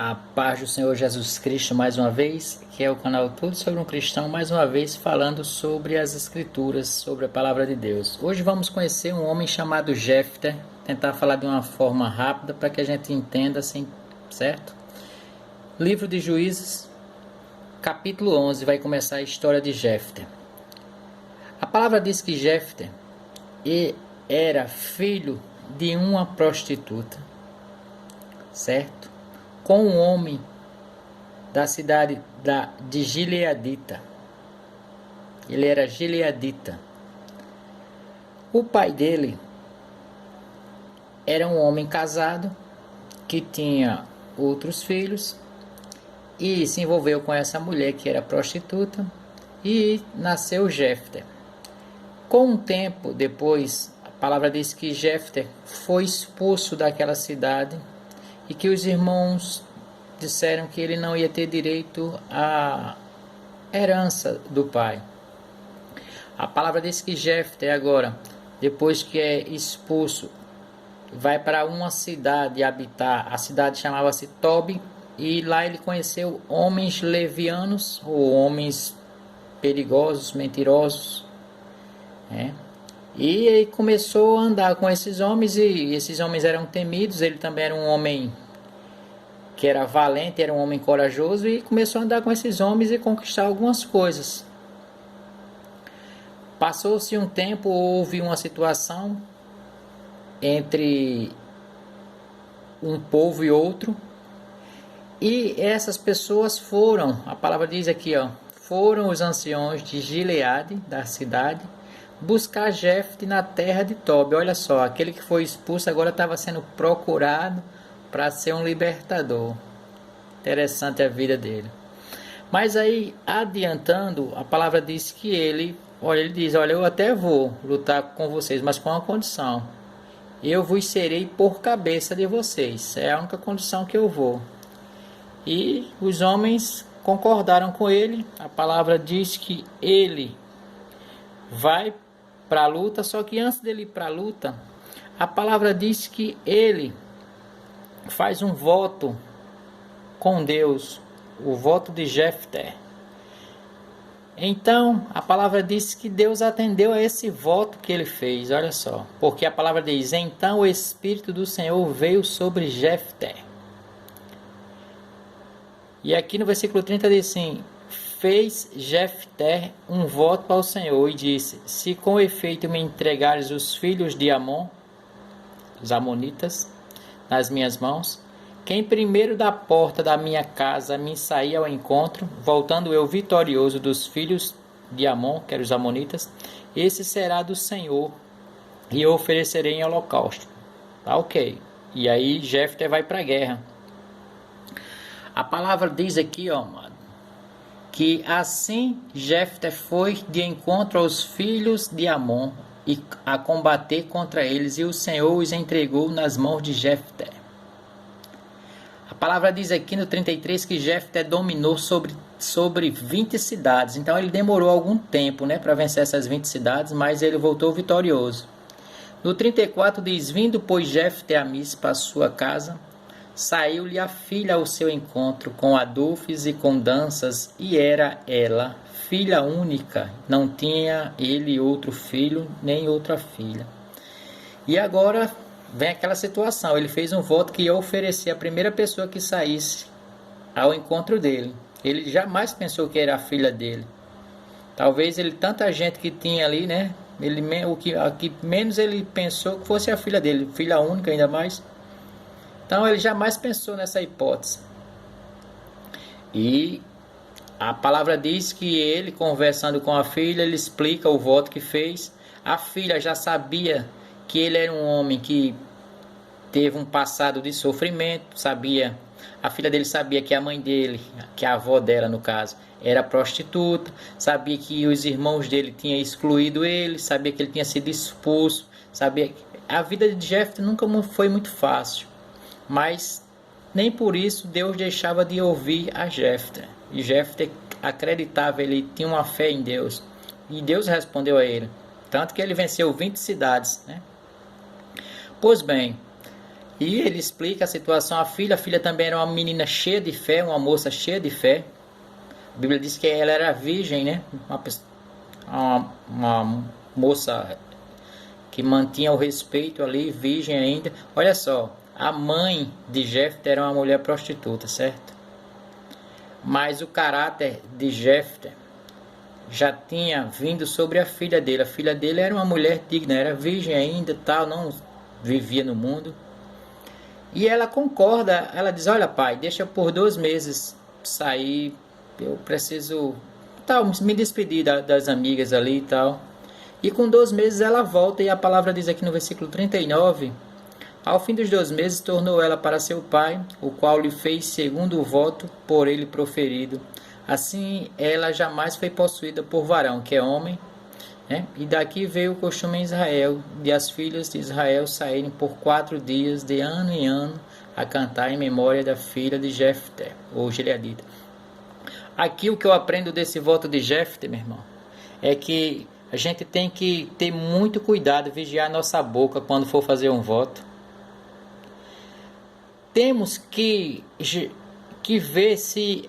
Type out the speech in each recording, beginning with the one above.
A paz do Senhor Jesus Cristo mais uma vez, que é o canal Tudo sobre um Cristão, mais uma vez falando sobre as Escrituras, sobre a Palavra de Deus. Hoje vamos conhecer um homem chamado Jefté, tentar falar de uma forma rápida para que a gente entenda assim, certo? Livro de Juízes, capítulo 11, vai começar a história de Jefté. A palavra diz que Jefté era filho de uma prostituta, certo? Com um homem da cidade de Gileadita. Ele era gileadita. O pai dele era um homem casado que tinha outros filhos e se envolveu com essa mulher que era prostituta e nasceu Jefté. Com um tempo depois, a palavra diz que Jefté foi expulso daquela cidade e que os irmãos disseram que ele não ia ter direito à herança do pai. A palavra diz que Jefté agora, depois que é expulso, vai para uma cidade habitar. A cidade chamava-se Tobi, e lá ele conheceu homens levianos, ou homens perigosos, mentirosos, né? E ele começou a andar com esses homens, e esses homens eram temidos. Ele também era um homem que era valente, era um homem corajoso, e começou a andar com esses homens e conquistar algumas coisas. Passou-se um tempo, houve uma situação entre um povo e outro, e essas pessoas foram, a palavra diz aqui, foram os anciões de Gileade, da cidade, buscar Jefté na terra de Tobi. Olha só, aquele que foi expulso agora estava sendo procurado para ser um libertador. Interessante a vida dele. Mas aí, adiantando, a palavra diz que ele diz, eu até vou lutar com vocês, mas com uma condição: eu vos serei por cabeça de vocês. É a única condição que eu vou. E os homens concordaram com ele. A palavra diz que ele vai para a luta, só que antes dele ir para a luta, a palavra diz que ele faz um voto com Deus, o voto de Jefté. Então, a palavra diz que Deus atendeu a esse voto que ele fez, olha só. Porque a palavra diz: então o Espírito do Senhor veio sobre Jefté. E aqui no versículo 30 diz assim: fez Jefté um voto ao Senhor e disse: se com efeito me entregares os filhos de Amon, os amonitas, nas minhas mãos, quem primeiro da porta da minha casa me sair ao encontro, voltando eu vitorioso dos filhos de Amon, que eram os amonitas, esse será do Senhor, e eu oferecerei em holocausto. Tá ok. E aí Jefté vai para a guerra. A palavra diz aqui, amado, que assim Jefté foi de encontro aos filhos de Amon e a combater contra eles, e o Senhor os entregou nas mãos de Jefté. A palavra diz aqui no 33 que Jefté dominou sobre 20 cidades. Então ele demorou algum tempo, para vencer essas 20 cidades, mas ele voltou vitorioso. No 34 diz: vindo, pois, Jefté a Mispa, a sua casa, saiu-lhe a filha ao seu encontro com adufes e com danças, e era ela filha única, não tinha ele outro filho nem outra filha. E agora vem aquela situação: ele fez um voto que ia oferecer a primeira pessoa que saísse ao encontro dele. Ele jamais pensou que era a filha dele. Talvez tanta gente que tinha ali, o que menos ele pensou que fosse a filha dele, filha única ainda mais. Então ele jamais pensou nessa hipótese. E a palavra diz que ele, conversando com a filha, ele explica o voto que fez. A filha já sabia que ele era um homem que teve um passado de sofrimento, a filha dele sabia que a mãe dele, que a avó dela no caso, era prostituta, sabia que os irmãos dele tinham excluído ele, sabia que ele tinha sido expulso, sabia que a vida de Jefté nunca foi muito fácil. Mas nem por isso Deus deixava de ouvir a Jefté. E Jefté acreditava, ele tinha uma fé em Deus. E Deus respondeu a ele. Tanto que ele venceu 20 cidades. Pois bem, E ele explica a situação à filha. A filha também era uma menina cheia de fé, uma moça cheia de fé. A Bíblia diz que ela era virgem, né? Uma moça que mantinha o respeito ali, virgem ainda. Olha só, a mãe de Jefté era uma mulher prostituta, certo? Mas o caráter de Jefté já tinha vindo sobre a filha dele. A filha dele era uma mulher digna, era virgem ainda, tal, não vivia no mundo. E ela concorda, ela diz: olha, pai, deixa por 2 meses sair, eu preciso tal, me despedir das amigas ali e tal. E com 2 meses ela volta, e a palavra diz aqui no versículo 39: ao fim dos 2 meses tornou ela para seu pai, o qual lhe fez segundo o voto por ele proferido. Assim ela jamais foi possuída por varão, que é homem, né? E daqui veio o costume em Israel, de as filhas de Israel saírem por 4 dias, de ano em ano, a cantar em memória da filha de Jefté, ou Gileadita. Aqui o que eu aprendo desse voto de Jefté, meu irmão, é que a gente tem que ter muito cuidado, vigiar nossa boca quando for fazer um voto. Temos que ver se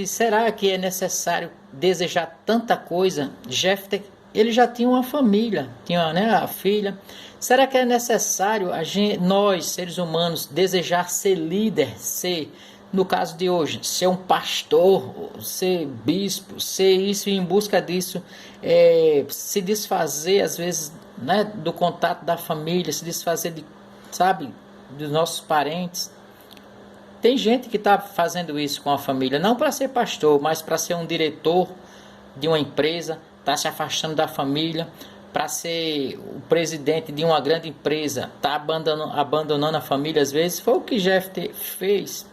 será que é necessário desejar tanta coisa. Jefté, ele já tinha uma família, tinha, né, a filha. Será que é necessário nós, seres humanos, desejar ser líder, no caso de hoje, ser um pastor, ser bispo, ser isso e em busca disso, se desfazer às vezes, né, do contato da família, se desfazer dos nossos parentes? Tem gente que está fazendo isso com a família, não para ser pastor, mas para ser um diretor de uma empresa, está se afastando da família, para ser o presidente de uma grande empresa, está abandonando a família às vezes. Foi o que Jefté fez.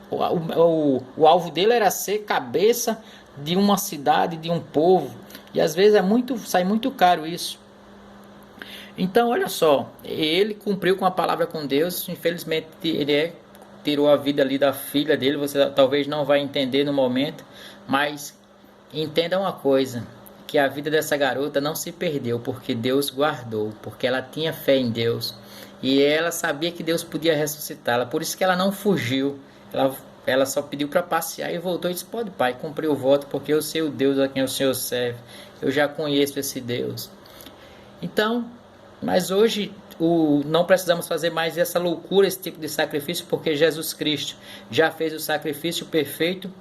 O alvo dele era ser cabeça de uma cidade, de um povo, e às vezes sai muito caro isso. Então olha só, ele cumpriu com a palavra com Deus. Infelizmente ele tirou a vida ali da filha dele. Você talvez não vai entender no momento, mas entenda uma coisa, que a vida dessa garota não se perdeu, porque Deus guardou, porque ela tinha fé em Deus, e ela sabia que Deus podia ressuscitá-la. Por isso que ela não fugiu, ela só pediu para passear e voltou e disse: pode, pai, cumprir o voto, porque eu sei o Deus a quem o Senhor serve, eu já conheço esse Deus. Então, mas hoje não precisamos fazer mais essa loucura, esse tipo de sacrifício, porque Jesus Cristo já fez o sacrifício perfeito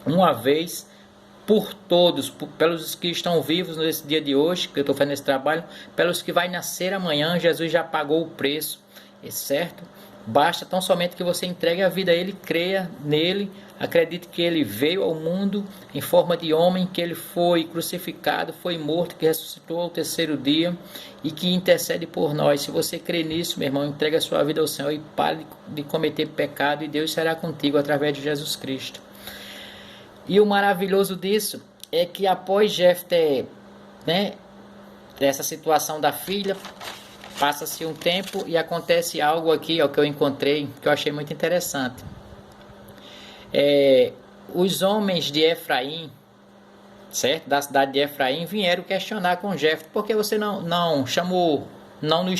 uma vez por todos, pelos que estão vivos nesse dia de hoje, que eu estou fazendo esse trabalho, pelos que vai nascer amanhã. Jesus já pagou o preço, certo? Basta tão somente que você entregue a vida a Ele, creia nele, acredite que Ele veio ao mundo em forma de homem, que Ele foi crucificado, foi morto, que ressuscitou ao 3º dia e que intercede por nós. Se você crê nisso, meu irmão, entregue a sua vida ao Senhor e pare de cometer pecado, e Deus será contigo através de Jesus Cristo. E o maravilhoso disso é que após Jefté, né, dessa situação da filha, passa-se um tempo e acontece algo aqui, ó, que eu encontrei, que eu achei muito interessante. Os homens de Efraim, certo, da cidade de Efraim, vieram questionar com Jefté: por que você não nos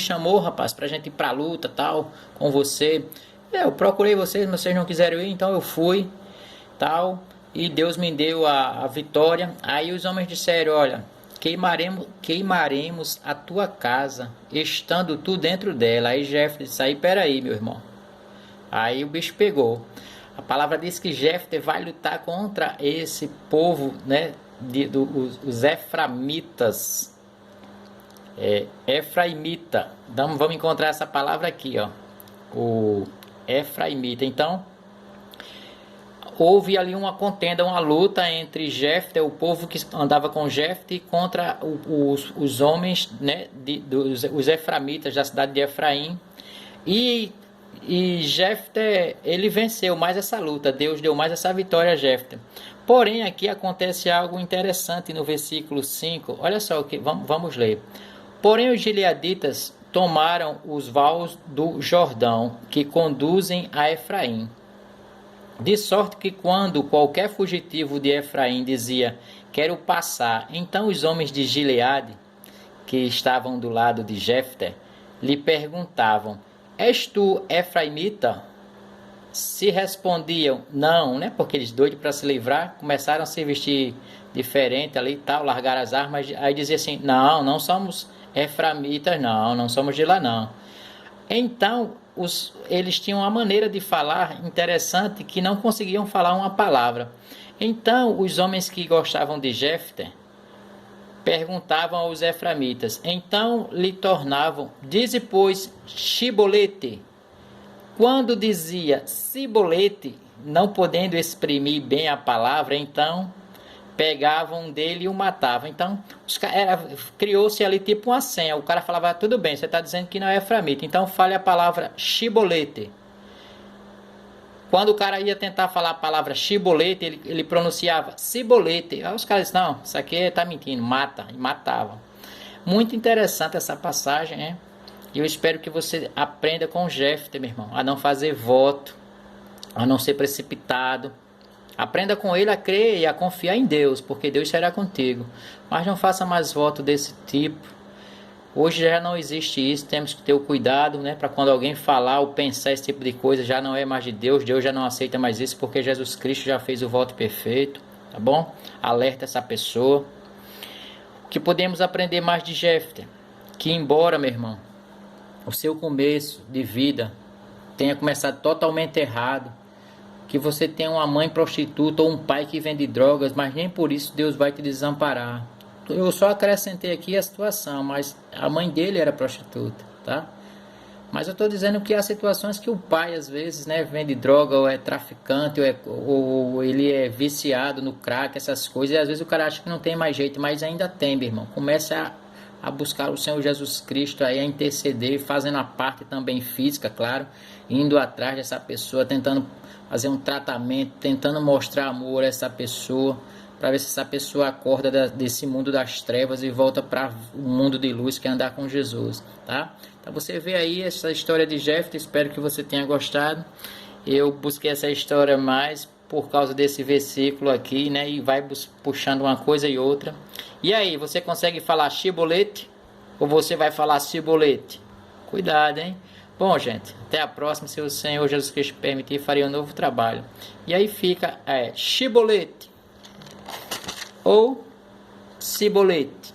chamou, rapaz, pra gente ir pra luta, tal, com você? Eu procurei vocês, mas vocês não quiseram ir, então eu fui, tal, e Deus me deu a vitória. Aí os homens disseram: olha, queimaremos a tua casa, estando tu dentro dela. Aí Jefté disse: aí, peraí, meu irmão. Aí o bicho pegou. A palavra diz que Jefté vai lutar contra esse povo, né, os eframitas. Efraimita. Vamos encontrar essa palavra aqui, ó, o efraimita. Então houve ali uma contenda, uma luta entre Jefté, o povo que andava com Jefté, contra os homens, né, os eframitas da cidade de Efraim. E Jefté, ele venceu mais essa luta. Deus deu mais essa vitória a Jefté. Porém, aqui acontece algo interessante no versículo 5. Olha só o que vamos ler. Porém, os gileaditas tomaram os vales do Jordão, que conduzem a Efraim. De sorte que quando qualquer fugitivo de Efraim dizia: quero passar, então os homens de Gileade, que estavam do lado de Jefté, lhe perguntavam: És tu efraimita? Se respondiam não, né? Porque eles doidos para se livrar, começaram a se vestir diferente ali e tal, largaram as armas, aí dizia assim, não, não somos efraimitas, não, não somos de lá não. Então, eles tinham uma maneira de falar interessante que não conseguiam falar uma palavra. Então, os homens que gostavam de Jefté perguntavam aos efraimitas. Então lhe tornavam, dize pois, Shibolete. Quando dizia Sibolete, não podendo exprimir bem a palavra, então pegavam dele e o matavam. Então criou-se ali tipo uma senha. O cara falava, tudo bem, você está dizendo que não é efraimita, então fale a palavra Shibolete. Quando o cara ia tentar falar a palavra chibolete, ele pronunciava cibolete. Aí os caras disseram, não, isso aqui tá mentindo, mata. E matavam. Muito interessante essa passagem, né? E eu espero que você aprenda com o Jefté, meu irmão, a não fazer voto, a não ser precipitado. Aprenda com ele a crer e a confiar em Deus, porque Deus será contigo. Mas não faça mais voto desse tipo. Hoje já não existe isso, temos que ter o cuidado, né, para quando alguém falar ou pensar esse tipo de coisa, já não é mais de Deus, Deus já não aceita mais isso, porque Jesus Cristo já fez o voto perfeito, tá bom? Alerta essa pessoa. O que podemos aprender mais de Jefté? Que embora, meu irmão, o seu começo de vida tenha começado totalmente errado, que você tenha uma mãe prostituta ou um pai que vende drogas, mas nem por isso Deus vai te desamparar. Eu só acrescentei aqui a situação, mas a mãe dele era prostituta, tá? Mas eu estou dizendo que há situações que o pai, às vezes, né, vende droga, ou é traficante, ou ele é viciado no crack, essas coisas, e às vezes o cara acha que não tem mais jeito, mas ainda tem, meu irmão. Comece a buscar o Senhor Jesus Cristo aí, a interceder, fazendo a parte também física, claro, indo atrás dessa pessoa, tentando fazer um tratamento, tentando mostrar amor a essa pessoa, para ver se essa pessoa acorda desse mundo das trevas e volta para o mundo de luz, que é andar com Jesus, tá? Então você vê aí essa história de Jefté, espero que você tenha gostado. Eu busquei essa história mais por causa desse versículo aqui, né? E vai puxando uma coisa e outra. E aí, você consegue falar chibolete? Ou você vai falar cibolete? Cuidado, hein? Bom, gente, até a próxima. Se o Senhor Jesus Cristo permitir, farei um novo trabalho. E aí fica chibolete ou cibolete.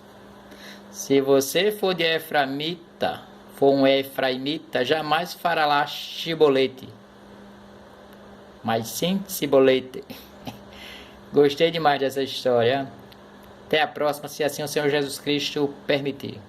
Se você for de efraimita, for um efraimita, jamais fará lá chibolete, mas sim cibolete. Gostei demais dessa história. Até a próxima, se assim o Senhor Jesus Cristo permitir.